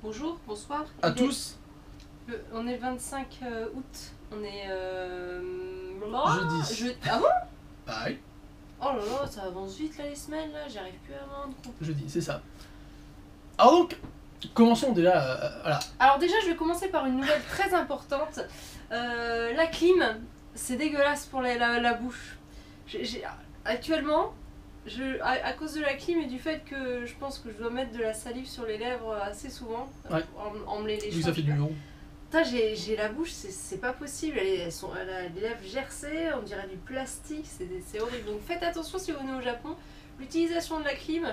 Bonjour, bonsoir. À tous, On est le 25 août. On est. jeudi. Ah bon? Pareil, Oh là là, ça avance vite là les semaines là, j'arrive plus à me rendre compte. jeudi, c'est ça. Alors donc, commençons déjà. Voilà. Alors déjà, je vais commencer par une nouvelle très importante. La clim, c'est dégueulasse pour la bouche. Actuellement, à cause de la clim et du fait que je pense que je dois mettre de la salive sur les lèvres assez souvent, Ouais. en me les léchant. Vu que ça fait du long. Putain, j'ai la bouche, c'est pas possible, elle a les lèvres gercées, on dirait du plastique, c'est horrible. Donc faites attention si vous venez au Japon, l'utilisation de la clim,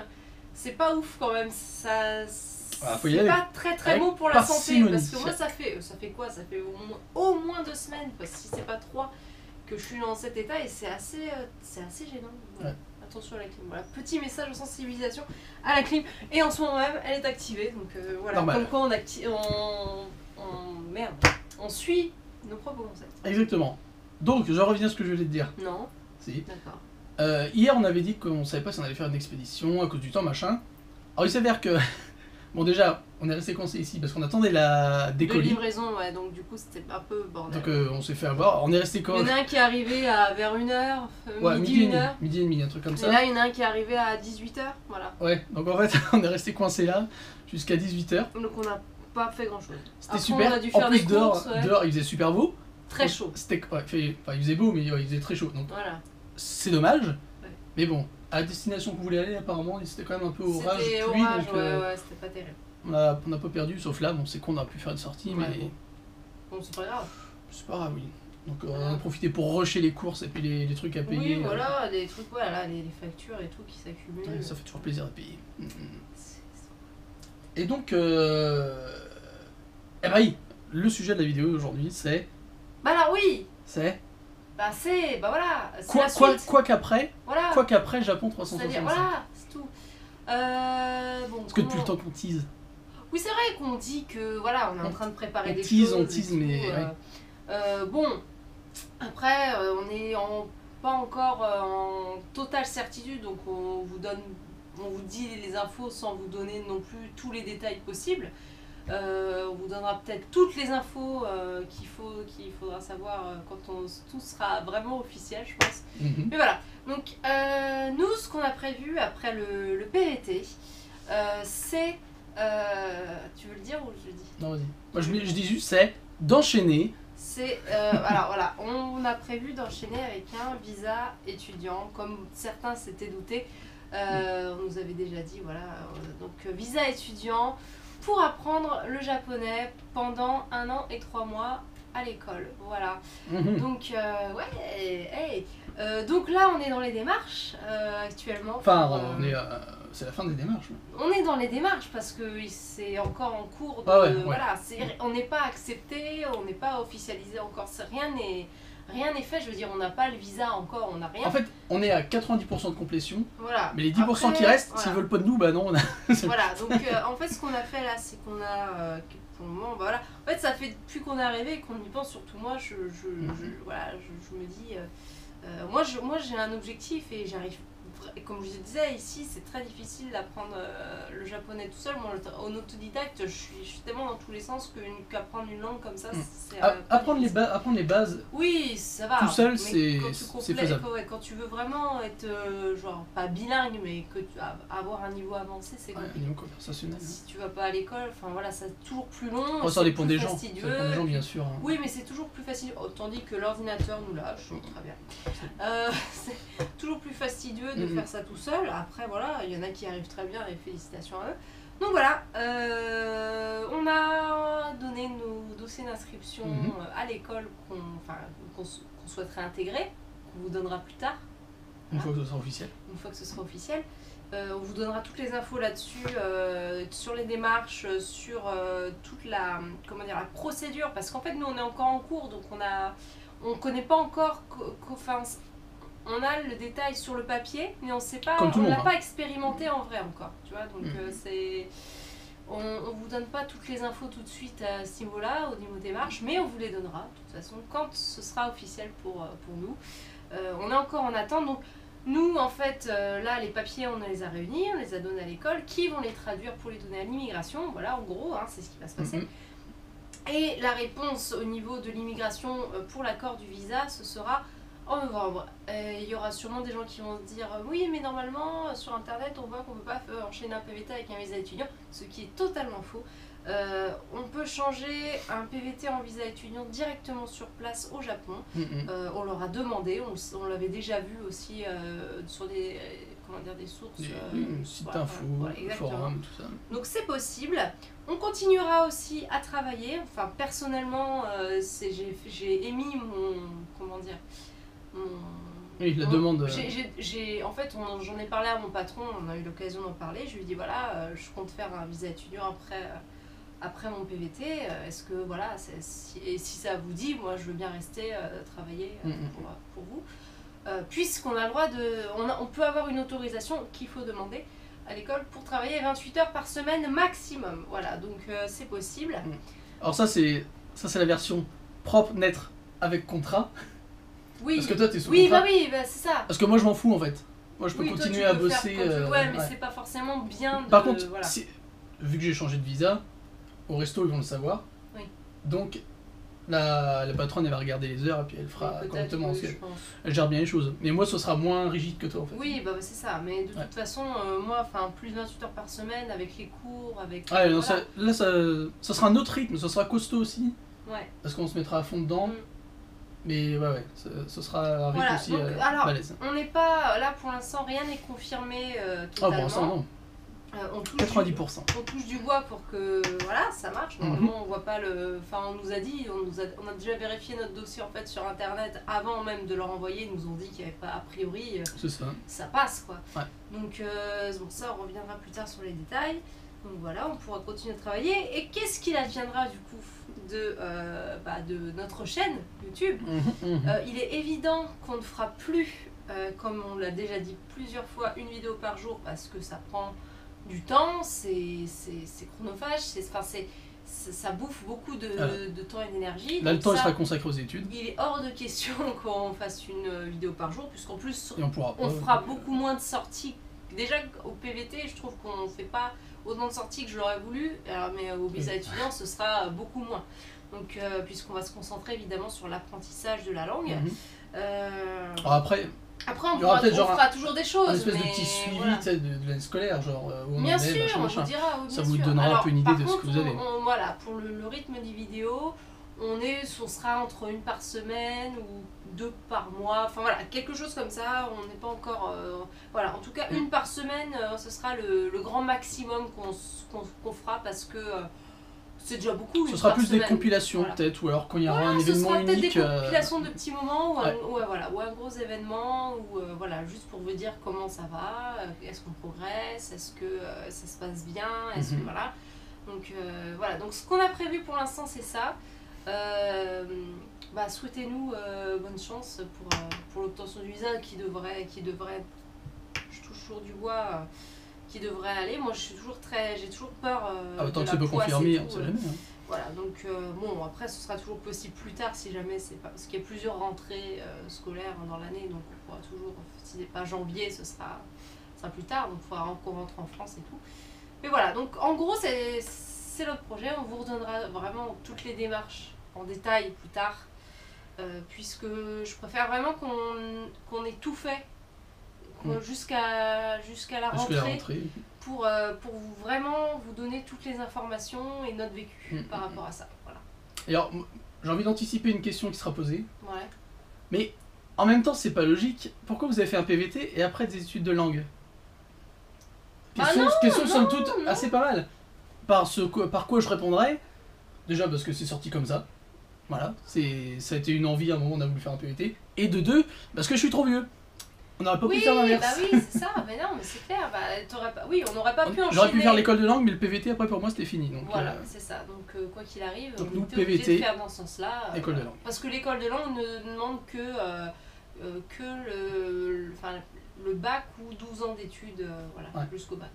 c'est pas ouf quand même, Faut y c'est aller. pas très Avec bon pour la santé, parcimonie. parce que moi ça fait quoi? Ça fait au moins 2 semaines, parce que si c'est pas 3, que je suis dans cet état et c'est assez gênant. Voilà. Ouais. Attention à la clim. Voilà, petit message de sensibilisation à la clim. Et en ce moment même, elle est activée, donc voilà. Normal. Comme quoi on suit nos propres conseils. Exactement. Donc, je reviens à ce que je voulais te dire. Non, Si. d'accord. Hier, on avait dit qu'on savait pas si on allait faire une expédition à cause du temps, machin. Alors, il s'avère que. Bon, déjà, on est resté coincé ici parce qu'on attendait des De colis. livraison, ouais, donc du coup c'était un peu bordel. Donc, on s'est fait avoir. On est resté Il y quand en a un qui est arrivé vers 1h, Ouais, midi, 1h. midi et demi, un truc comme Et ça. là, il y en a un qui est arrivé à 18h, voilà. Ouais, donc en fait, on est resté coincé là jusqu'à 18h. Donc on n'a pas fait grand chose. C'était super. On a dû En faire plus, des dehors, courses, ouais. dehors, il faisait super beau. Très chaud. C'était, enfin, il faisait beau, mais ouais, il faisait très chaud. Donc, Voilà. c'est dommage. Ouais. Mais bon, à la destination qu'on voulait aller, apparemment, c'était quand même un peu orage, C'était pluie. orage, Donc, ouais, c'était pas terrible. on n'a pas perdu, sauf là. Bon, c'est qu'on a pu faire une sortie, Ouais, mais Bon, c'est pas grave. c'est pas grave, oui. Donc, on a profité pour rusher les courses et puis les trucs à payer. Oui, voilà, des trucs, voilà, les factures et tout qui s'accumulent. Ouais, ça fait toujours plaisir à payer. C'est- Et donc, eh ben oui, le sujet de la vidéo aujourd'hui, c'est. Bah alors oui, C'est. bah voilà, c'est la suite. Quoi qu'après, Voilà. Japon C'est-à-dire, 365. voilà, c'est tout. Bon, Parce que depuis le temps qu'on tease. Oui, c'est vrai qu'on dit que voilà, on est en train de préparer des tease, choses. on et tease, tout, mais bon, après, on est pas encore en totale certitude, donc on vous dit les infos sans vous donner non plus tous les détails possibles. On vous donnera peut-être toutes les infos qu'il faudra savoir quand tout sera vraiment officiel, je pense. Mhm. Mais voilà, donc nous, ce qu'on a prévu après le PVT, c'est... tu veux le dire ou je le dis? Non, vas-y. Moi, je dis juste, c'est d'enchaîner. C'est... alors voilà, on a prévu d'enchaîner avec un visa étudiant, comme certains s'étaient doutés. On nous avait déjà dit, voilà, donc visa étudiant pour apprendre le japonais pendant 1 an et 3 mois à l'école. Voilà. Mhm. Donc, ouais, hey. Donc là, on est dans les démarches actuellement. Enfin, pour, c'est la fin des démarches. on est dans les démarches parce que c'est encore en cours de. Ah ouais, ouais. Voilà, on n'est pas accepté, on n'est pas officialisé encore. Rien n'est fait. Je veux dire, on n'a pas le visa encore, on n'a rien. En fait, on est à 90% de complétion, Voilà. mais les 10% Après, qui restent, voilà. s'ils veulent pas de nous, bah non, on a. Voilà, donc en fait, ce qu'on a fait là, c'est qu'on a. Pour le moment, bah, voilà. En fait, ça fait depuis qu'on est arrivé et qu'on y pense, surtout moi, voilà, je me dis. Moi, j'ai un objectif et j'arrive. Et comme je disais, ici, c'est très difficile d'apprendre le japonais tout seul. Moi, en autodidacte, je suis tellement dans tous les sens qu'apprendre une langue comme ça, c'est. Apprendre difficile. les bases. Oui, ça va. Tout seul, mais c'est- quand tu c'est faisable. quand tu veux vraiment être, genre, pas bilingue, mais avoir un niveau avancé, c'est Ouais, compliqué. niveau conversationnel. Si tu vas pas à l'école, enfin voilà, c'est toujours plus long. Oh, ça c'est dépend plus des gens. Ça fastidieux, dépend des gens, et bien puis- sûr. hein. Oui, mais c'est toujours plus facile. Tandis que l'ordinateur nous lâche, très bien. C'est toujours plus fastidieux de Mhm. faire ça tout seul. Après, voilà, il y en a qui arrivent très bien et félicitations à eux. Donc voilà, on a donné nos dossiers d'inscription Mhm. à l'école qu'on souhaiterait intégrer, qu'on vous donnera plus tard, Une fois que ce sera officiel. une fois que ce sera officiel. On vous donnera toutes les infos là-dessus, sur les démarches, sur toute la procédure, parce qu'en fait nous on est encore en cours, donc on connaît pas encore, on a le détail sur le papier, mais on sait pas, Comme tout on le l'a monde, pas expérimenté en vrai encore, tu vois, donc Mhm. on vous donne pas toutes les infos tout de suite à ce niveau-là, au niveau démarches, mais on vous les donnera de toute façon quand ce sera officiel pour nous. On est encore en attente, donc Nous, en fait, là, les papiers, on les a réunis, on les a donnés à l'école, qui vont les traduire pour les donner à l'immigration. Voilà, en gros, hein, c'est ce qui va se passer. Et la réponse au niveau de l'immigration pour l'accord du visa, ce sera en novembre. Il y aura sûrement des gens qui vont se dire oui, mais normalement, sur Internet, on voit qu'on ne peut pas enchaîner un PVT avec un visa étudiant, ce qui est totalement faux. On peut changer un PVT en visa étudiant directement sur place au Japon. On leur a demandé, on l'avait déjà vu aussi sur des, des sources. Sites info, forums, tout ça. Donc c'est possible. On continuera aussi à travailler. Enfin, personnellement, j'ai émis la demande. En fait, j'en ai parlé à mon patron, on a eu l'occasion d'en parler. Je lui ai dit voilà, je compte faire un visa étudiant après mon PVT. Est-ce que voilà, si ça vous dit, moi je veux bien rester travailler pour vous. Puisqu'on a le droit on peut avoir une autorisation qu'il faut demander à l'école pour travailler 28 heures par semaine maximum. Voilà, donc c'est possible. Alors ça c'est la version propre, nette, avec contrat. Oui. Parce que toi t'es sous contrat. Oui, c'est ça. Parce que moi je m'en fous en fait. Moi je peux continuer à bosser. Ouais, mais c'est pas forcément bien. Par contre, vu que j'ai changé de visa, au resto ils vont le savoir. Oui. Donc la patronne elle va regarder les heures et puis elle fera correctement. Elle gère bien les choses. Mais moi ce sera moins rigide que toi en fait. Oui, bah c'est ça. Mais de toute façon, moi, plus de 28 heures par semaine avec les cours, avec. Ah, non, là ça sera un autre rythme, ça sera costaud aussi. Ouais. Parce qu'on se mettra à fond dedans. Mais ce sera un rythme aussi balèze. On n'est pas là pour l'instant, rien n'est confirmé totalement. Pour l'instant non. On touche 90%. On touche du bois pour que ça marche. Normalement, on voit pas le. Enfin, on nous a dit, on a déjà vérifié notre dossier en fait sur internet avant même de leur envoyer. Ils nous ont dit qu'il n'y avait pas a priori. Ça passe quoi. Ouais. Donc ça, on reviendra plus tard sur les détails. Donc voilà, on pourra continuer de travailler. Et qu'est-ce qu'il adviendra du coup de notre chaîne YouTube? Il est évident qu'on ne fera plus, comme on l'a déjà dit plusieurs fois, une vidéo par jour parce que ça prend du temps, c'est chronophage, ça bouffe beaucoup de temps et d'énergie. Là, le temps il sera consacré aux études. Il est hors de question qu'on fasse une vidéo par jour, puisqu'en plus, on fera beaucoup moins de sorties. Déjà, au PVT, je trouve qu'on ne fait pas autant de sorties que je l'aurais voulu, mais au visa étudiant, ce sera beaucoup moins. Donc, puisqu'on va se concentrer évidemment sur l'apprentissage de la langue. Alors après, on fera toujours des choses. Un espèce de petit suivi de l'année scolaire, genre où on bien en est, sûr, on vous dira. Ça vous donnera un peu une idée de ce que vous avez. Voilà, pour le rythme des vidéos, on sera entre une par semaine ou 2 par mois. Enfin voilà, quelque chose comme ça. On n'est pas encore. Voilà, en tout cas, une par semaine, ce sera le grand maximum qu'on fera parce que. C'est déjà beaucoup. Ce sera plus des compilations peut-être, ou alors quand il y aura un événement unique. Ce sera peut-être des compilations de petits moments, ou un gros événement, ou juste pour vous dire comment ça va, est-ce qu'on progresse, est-ce que ça se passe bien, est-ce que voilà. Donc voilà, donc ce qu'on a prévu pour l'instant c'est ça. Souhaitez-nous bonne chance pour l'obtention du visa qui devrait, je touche toujours du bois. Qui devrait aller. Moi, j'ai toujours peur. Tant que c'est pas confirmé, on sait jamais. Voilà, donc après, ce sera toujours possible plus tard si jamais c'est pas. Parce qu'il y a plusieurs rentrées scolaires dans l'année, donc on pourra toujours. Si c'est pas janvier, ce sera plus tard, donc il faudra qu'on rentre en France et tout. Mais voilà, donc en gros, c'est notre projet. On vous redonnera vraiment toutes les démarches en détail plus tard, puisque je préfère vraiment qu'on ait tout fait. Jusqu'à la rentrée pour vraiment vous donner toutes les informations et notre vécu par rapport à ça. Voilà. Et alors, j'ai envie d'anticiper une question qui sera posée. Ouais. Mais en même temps, c'est pas logique. Pourquoi vous avez fait un PVT et après des études de langue? Question somme toute assez pas mal. Par quoi je répondrais? Déjà parce que c'est sorti comme ça. Voilà, ça a été une envie, à un moment on a voulu faire un PVT. Et de deux, parce que je suis trop vieux. On n'aurait pas pu faire l'inverse. Oui, c'est ça, mais non, mais c'est clair. On n'aurait pas pu enchaîner. J'aurais pu faire l'école de langue, mais le PVT après pour moi c'était fini. Donc, voilà, c'est ça. Donc quoi qu'il arrive, on était obligé de faire dans ce sens-là. École de langue. Parce que l'école de langue ne demande que le bac ou 12 ans d'études, jusqu'au bac.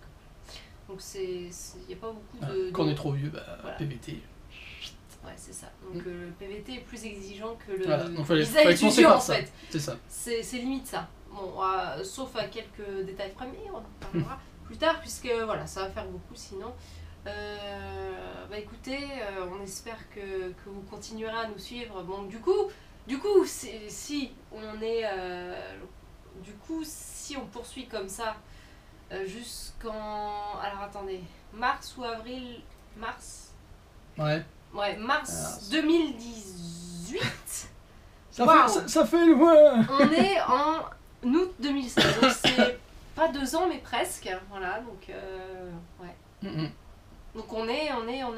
Donc il n'y a pas beaucoup de. Quand on est trop vieux, PVT. Ouais, c'est ça. Donc le PVT est plus exigeant que le donc, fallait visa étudiant en fait. C'est ça. C'est limite ça. Bon, sauf à quelques détails premiers, on en parlera plus tard, puisque voilà, ça va faire beaucoup sinon. Bah écoutez, on espère que vous continuerez à nous suivre. Bon, du coup si on est... du coup, si on poursuit comme ça jusqu'en... Alors attendez, mars ou avril... Mars Ouais. Ouais, mars 2018. Ça fait loin. On est en août 2016, donc c'est pas 2 ans mais presque. Voilà, donc ouais. Donc on est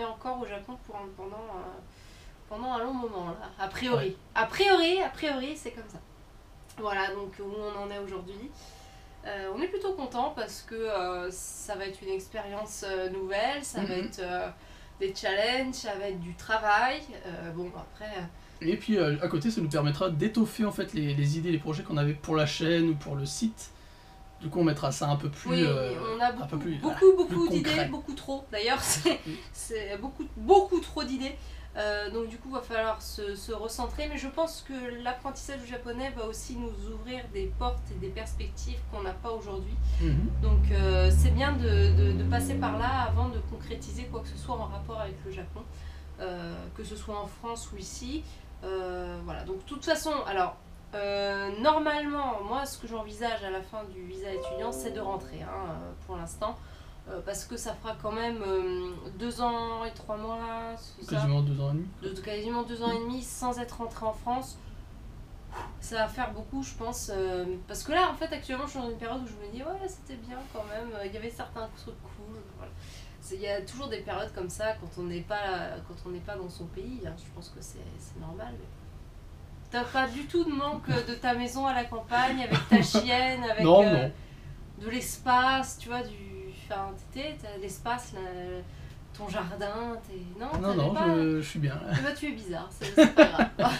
encore au Japon pendant un long moment là, a priori. Ouais. A priori, c'est comme ça. Voilà, donc où on en est aujourd'hui. On est plutôt content parce que ça va être une expérience nouvelle, ça va être des challenges, ça va être du travail. Bon, après... Et puis à côté, ça nous permettra d'étoffer en fait les idées, les projets qu'on avait pour la chaîne ou pour le site. Du coup, on mettra ça un peu plus... Oui, on a beaucoup d'idées, beaucoup trop. D'ailleurs, c'est beaucoup trop d'idées. Donc du coup, il va falloir se recentrer. Mais je pense que l'apprentissage du japonais va aussi nous ouvrir des portes et des perspectives qu'on n'a pas aujourd'hui. Donc c'est bien de passer par là avant de concrétiser quoi que ce soit en rapport avec le Japon. Que ce soit en France ou ici. Voilà, donc de toute façon, alors... normalement, moi ce que j'envisage à la fin du visa étudiant, c'est de rentrer pour l'instant, parce que ça fera quand même 2 ans et 3 mois, quasiment 2 ans et demi. Quasiment 2 ans et demi sans être rentré en France. Ça va faire beaucoup, je pense, parce que là, en fait, actuellement, je suis dans une période où je me dis, ouais, c'était bien quand même, il y avait certains trucs cool, voilà. Il y a toujours des périodes comme ça quand on n'est pas dans son pays, hein, je pense que c'est normal. Mais... T'as pas du tout de manque de ta maison à la campagne, avec ta chienne, avec de l'espace, tu vois, enfin, t'as l'espace, ton jardin, Non, je suis bien. Bah, tu es bizarre, c'est pas grave.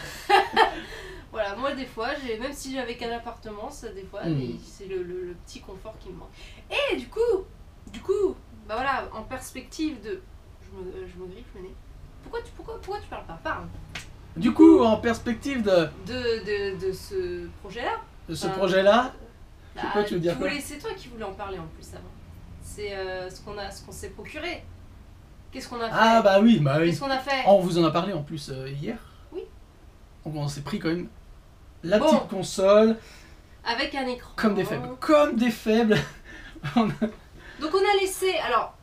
Voilà, moi des fois, même si j'avais qu'un appartement, des fois, c'est le petit confort qui me manque. Et du coup, bah voilà, en perspective de... Je me griffe le nez. Pourquoi tu parles pas? Parle. Du coup, en perspective de ce projet-là. De ce projet-là, quoi, tu veux dire quoi? C'est toi qui voulais en parler en plus avant. C'est ce qu'on s'est procuré. Qu'est-ce qu'on a fait? Ah bah oui. Qu'est-ce qu'on a fait? On vous en a parlé en plus hier. Oui. Donc on s'est pris quand même la petite console. Avec un écran. Comme des faibles. Donc on a laissé... Alors,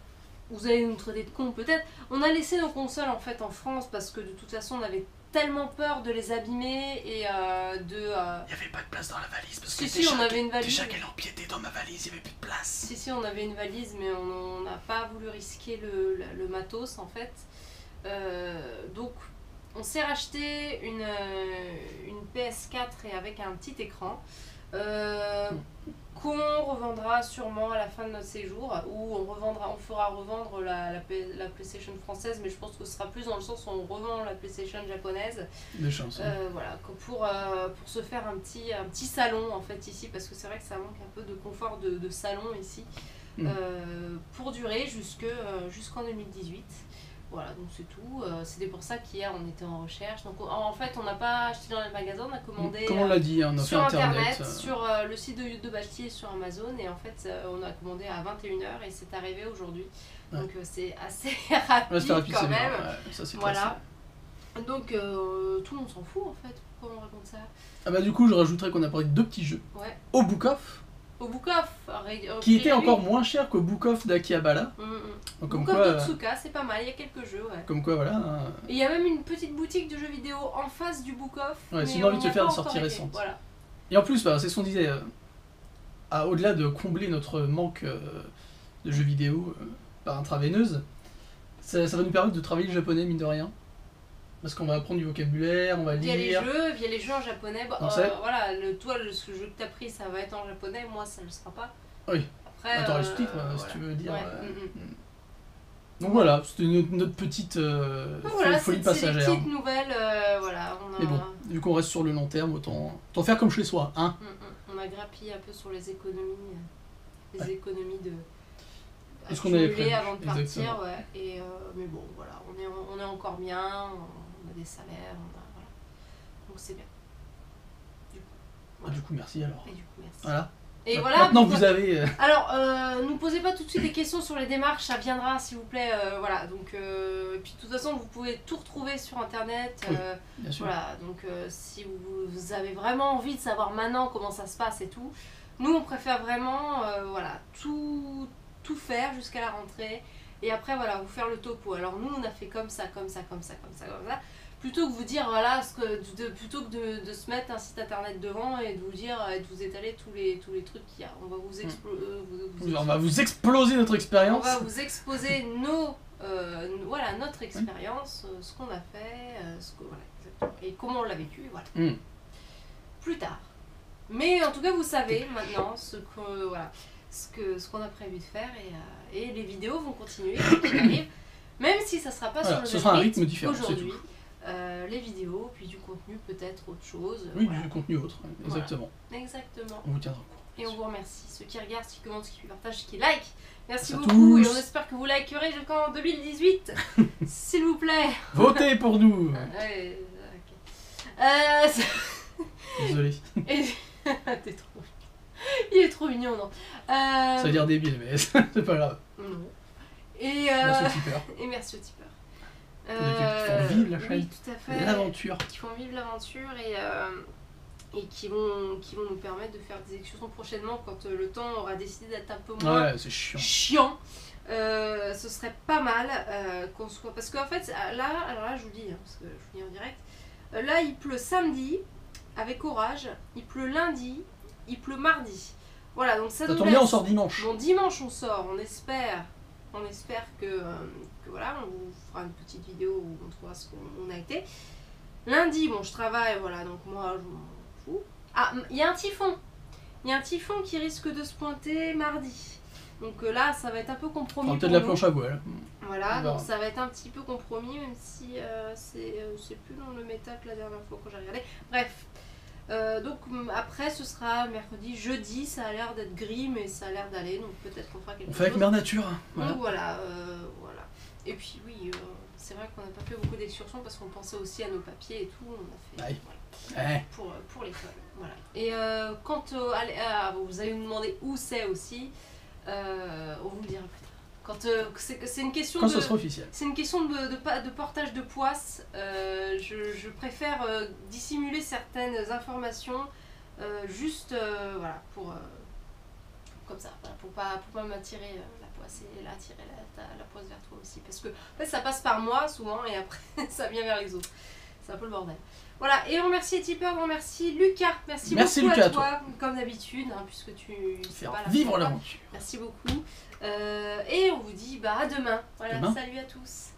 vous allez nous traiter de cons peut-être. On a laissé nos consoles en fait en France parce que de toute façon on avait tellement peur de les abîmer et de... Il n'y avait pas de place dans la valise parce que on avait une valise. Déjà qu'elle empiétait dans ma valise, il n'y avait plus de place. Si, on avait une valise mais on n'a pas voulu risquer le matos en fait. Donc on s'est racheté une PS4 et avec un petit écran. Qu'on revendra sûrement à la fin de notre séjour, ou on fera revendre la PlayStation française, mais je pense que ce sera plus dans le sens où on revend la PlayStation japonaise. Des chances. Voilà, pour se faire un petit salon en fait ici, parce que c'est vrai que ça manque un peu de confort de salon ici, pour durer jusqu'en 2018. Voilà, donc c'est tout. C'était pour ça qu'hier on était en recherche. Donc en fait, on n'a pas acheté dans les magasins, on a commandé comme on l'a dit, on a sur fait internet, sur le site de Bastille et sur Amazon. Et en fait, on a commandé à 21h et c'est arrivé aujourd'hui. Donc c'est assez rapide quand même. Ça, c'est voilà. Donc tout le monde s'en fout en fait. Pourquoi on raconte ça? Ah bah du coup, je rajouterais qu'on a parlé de 2 petits jeux. Ouais. Au Book Off. Au Book Off, qui était encore moins cher qu'au Book Off d'Akihabara. Book Off d'Otsuka, c'est pas mal, il y a quelques jeux, ouais. Comme quoi, voilà. Et il y a même une petite boutique de jeux vidéo en face du Book Off. Ouais, si on a envie de se faire une sortie récente. Voilà. Et en plus, c'est ce qu'on disait, au-delà de combler notre manque de jeux vidéo par intraveineuse, ça va nous permettre de travailler le japonais, mine de rien. Parce qu'on va apprendre du vocabulaire, on va lire. Via les jeux en japonais. Voilà, ce jeu que t'as pris, ça va être en japonais, moi ça ne le sera pas. Oui. Après, t'auras les sous-titres, si tu veux dire. Ouais. Donc voilà, c'était notre petite folie passagère. C'est des petites nouvelles, voilà. Mais bon, vu qu'on reste sur le long terme, autant faire comme chez soi, hein. On a grappillé un peu sur les économies, économies de... ce qu'on avait prévu avant de partir, exactement. Ouais. Et mais bon, voilà, on est encore bien, on a des salaires, voilà. Donc c'est bien. Ah, du coup, merci alors. Et du coup, merci. Voilà. Et voilà. Maintenant que vous avez. Alors, ne posez pas tout de suite des questions sur les démarches, ça viendra s'il vous plaît. Voilà, donc. Et puis de toute façon, vous pouvez tout retrouver sur internet. Oui, bien sûr. Voilà, donc si vous avez vraiment envie de savoir maintenant comment ça se passe et tout, nous on préfère vraiment voilà, tout faire jusqu'à la rentrée. Et après, voilà, vous faire le topo. Alors nous, on a fait comme ça, comme ça, comme ça, comme ça, comme ça. Plutôt que vous dire, voilà, plutôt que de se mettre un site internet devant et de vous dire, et de vous étaler tous les trucs qu'il y a. On va On va vous exploser notre on expérience. va vous exposer voilà, notre expérience, ce qu'on a fait, voilà, exactement. Et comment on l'a vécu, voilà. Plus tard. Mais en tout cas, vous savez maintenant ce qu'on a prévu de faire et les vidéos vont continuer, qui arrivent, même si ça sera pas Voilà, sur ce le sera un même rythme rythme différent, c'est aujourd'hui. tout. Les vidéos, puis du contenu, peut-être autre chose. Oui, voilà. du contenu autre, exactement. Voilà. Exactement. On vous tiendra au courant. Et on vous remercie. Ceux qui regardent, ceux qui commentent, ceux qui partagent, ceux qui like. Merci À beaucoup. tous. Et on espère que vous likerez jusqu'en 2018. S'il vous plaît. Votez pour nous. Ouais, ok. Désolé. T'es trop. Il est trop mignon, non. Ça veut dire débile, mais c'est pas grave. Non. Et Merci au tipeur. et merci aux tipeurs. Qui font vivre la chaîne. Oui, tout à fait. L'aventure. Qui font vivre l'aventure et qui vont nous permettre de faire des excursions prochainement quand le temps aura décidé d'être un peu moins Ouais, c'est chiant. ce serait pas mal qu'on soit. Parce qu'en fait, alors là, je vous dis, parce que je vous dis en direct, là, il pleut samedi avec orage, il pleut lundi, il pleut mardi. Voilà, donc ça nous tombe bien, on laisse- sort dimanche. Bon, dimanche, on sort, on espère que voilà, on vous fera une petite vidéo où on trouvera ce qu'on a été. Lundi, bon, je travaille, voilà, donc moi, je m'en fous. Ah, il y a un typhon. Il y a un typhon qui risque de se pointer mardi. Donc là, ça va être un peu compromis. On pour peut-être la nous. planche à voile. Voilà, On verra. donc ça va être un petit peu compromis, même si c'est plus dans le méta que la dernière fois quand j'ai regardé. Bref. Donc après, ce sera mercredi, jeudi, ça a l'air d'être gris, mais ça a l'air d'aller, donc peut-être qu'on fera quelque On chose. fait avec Mère Nature. Donc Voilà. voilà. Et puis oui, c'est vrai qu'on n'a pas fait beaucoup d'excursions parce qu'on pensait aussi à nos papiers et tout. On a fait Ouais. voilà, Ouais. pour l'école. Voilà. Et quant vous allez nous demander où c'est aussi, on vous le dira plus tard. Quand c'est une question Quand de ça sera officiel. c'est une question de portage de poisse. Je préfère dissimuler certaines informations juste voilà, comme ça, voilà, pour pas m'attirer la poisse et attirer la poisse vers toi aussi. Parce que en fait, ça passe par moi souvent et après ça vient vers les autres. C'est un peu le bordel. Voilà, et on remercie les tipeurs, on remercie Lucas. Merci beaucoup Lucas, à toi, comme d'habitude, hein, puisque tu sais Faire pas la vivre fois. l'aventure. Merci beaucoup. Et on vous dit à demain. Voilà, Demain. salut à tous.